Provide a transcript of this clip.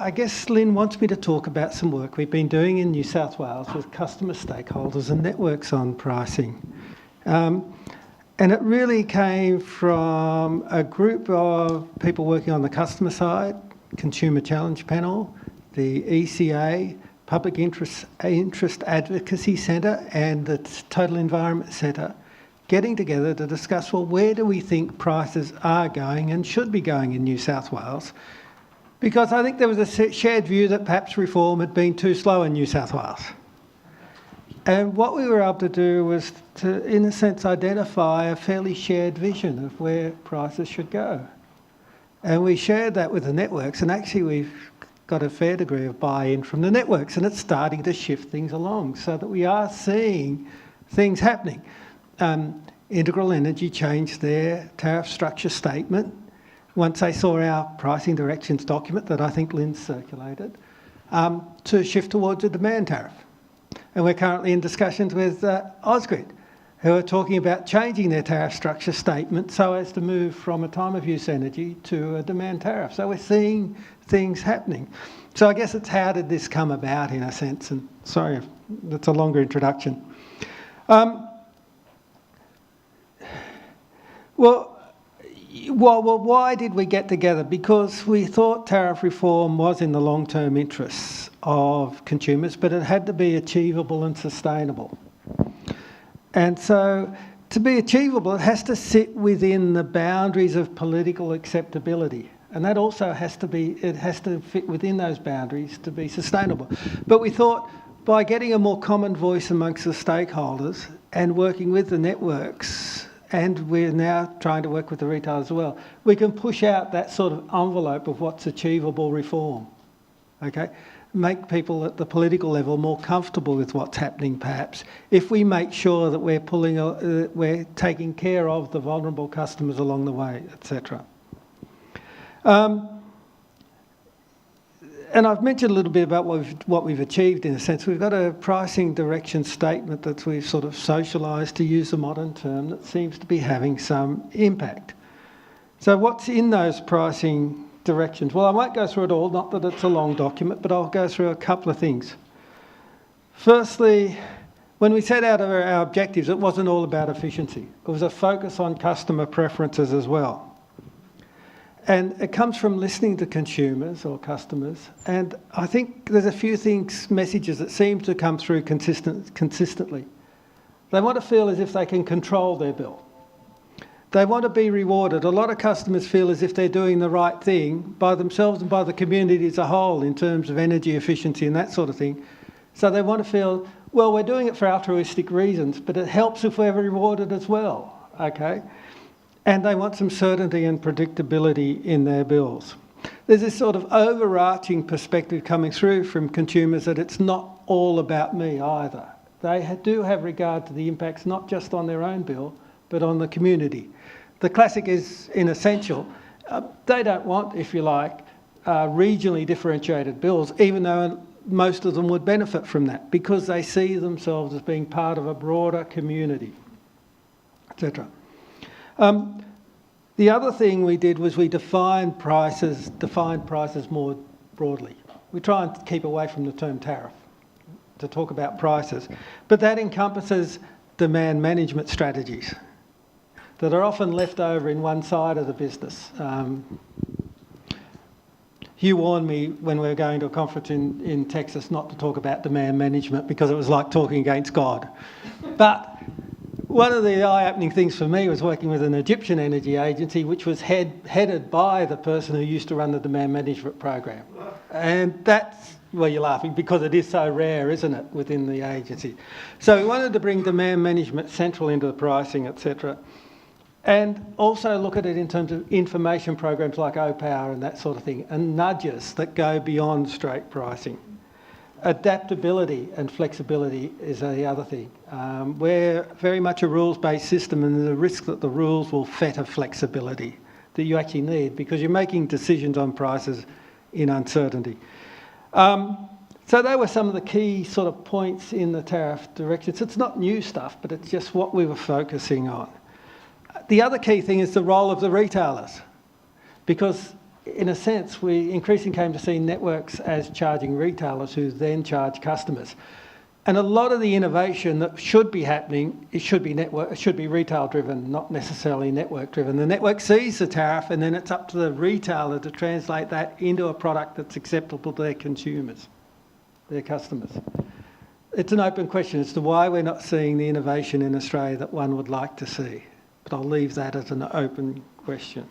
I guess Lynn wants me to talk about some work we've been doing in New South Wales with customer stakeholders and networks on pricing. And it really came from a group of people working on the customer side, Consumer Challenge Panel, the ECA, Public Interest Advocacy Centre and the Total Environment Centre, getting together to discuss, well, where do we think prices are going and should be going in New South Wales? Because I think there was a shared view that perhaps reform had been too slow in New South Wales. And what we were able to do was to, in a sense, identify a fairly shared vision of where prices should go. And we shared that with the networks, and actually we've got a fair degree of buy-in from the networks, and it's starting to shift things along so that we are seeing things happening. Integral Energy changed their tariff structure statement once they saw our pricing directions document that I think Lynn circulated, to shift towards a demand tariff. And we're currently in discussions with Ausgrid, who are talking about changing their tariff structure statement so as to move from a time of use energy to a demand tariff. So we're seeing things happening. So I guess it's how did this come about in a sense, and sorry, that's a longer introduction. Well, why did we get together? Because we thought tariff reform was in the long-term interests of consumers, but it had to be achievable and sustainable. And so to be achievable, it has to sit within the boundaries of political acceptability. And that also has to fit within those boundaries to be sustainable. But we thought by getting a more common voice amongst the stakeholders and working with the networks, and we're now trying to work with the retailers as well, we can push out that sort of envelope of what's achievable reform, okay? Make people at the political level more comfortable with what's happening perhaps, if we make sure that we're taking care of the vulnerable customers along the way, etc. And I've mentioned a little bit about what we've achieved in a sense. We've got a pricing direction statement that we've sort of socialised, to use a modern term, that seems to be having some impact. So what's in those pricing directions? Well, I won't go through it all, not that it's a long document, but I'll go through a couple of things. Firstly, when we set out our objectives, it wasn't all about efficiency. It was a focus on customer preferences as well. And it comes from listening to consumers or customers. And I think there's a few messages that seem to come through consistently. They want to feel as if they can control their bill. They want to be rewarded. A lot of customers feel as if they're doing the right thing by themselves and by the community as a whole in terms of energy efficiency and that sort of thing. So they want to feel, well, we're doing it for altruistic reasons, but it helps if we're rewarded as well, okay? And they want some certainty and predictability in their bills. There's this sort of overarching perspective coming through from consumers that it's not all about me either. They do have regard to the impacts not just on their own bill, but on the community. The classic is, in essential, they don't want, if you like, regionally differentiated bills, even though most of them would benefit from that, because they see themselves as being part of a broader community, etc. The other thing we did was we defined prices more broadly. We try and keep away from the term tariff to talk about prices, but that encompasses demand management strategies that are often left over in one side of the business. Hugh warned me when we were going to a conference in Texas not to talk about demand management because it was like talking against God. But one of the eye-opening things for me was working with an Egyptian energy agency which was headed by the person who used to run the demand management program. And that's, well, you're laughing because it is so rare, isn't it, within the agency. So we wanted to bring demand management central into the pricing, etc. And also look at it in terms of information programs like O-Power and that sort of thing, and nudges that go beyond straight pricing. Adaptability and flexibility is the other thing. We're very much a rules-based system, and there's a risk that the rules will fetter flexibility that you actually need because you're making decisions on prices in uncertainty. So they were some of the key sort of points in the tariff directions. It's not new stuff, but it's just what we were focusing on. The other key thing is the role of the retailers, because in a sense, we increasingly came to see networks as charging retailers who then charge customers. And a lot of the innovation that should be happening, it should be retail driven, not necessarily network driven. The network sees the tariff and then it's up to the retailer to translate that into a product that's acceptable to their consumers, their customers. It's an open question as to why we're not seeing the innovation in Australia that one would like to see. But I'll leave that as an open question.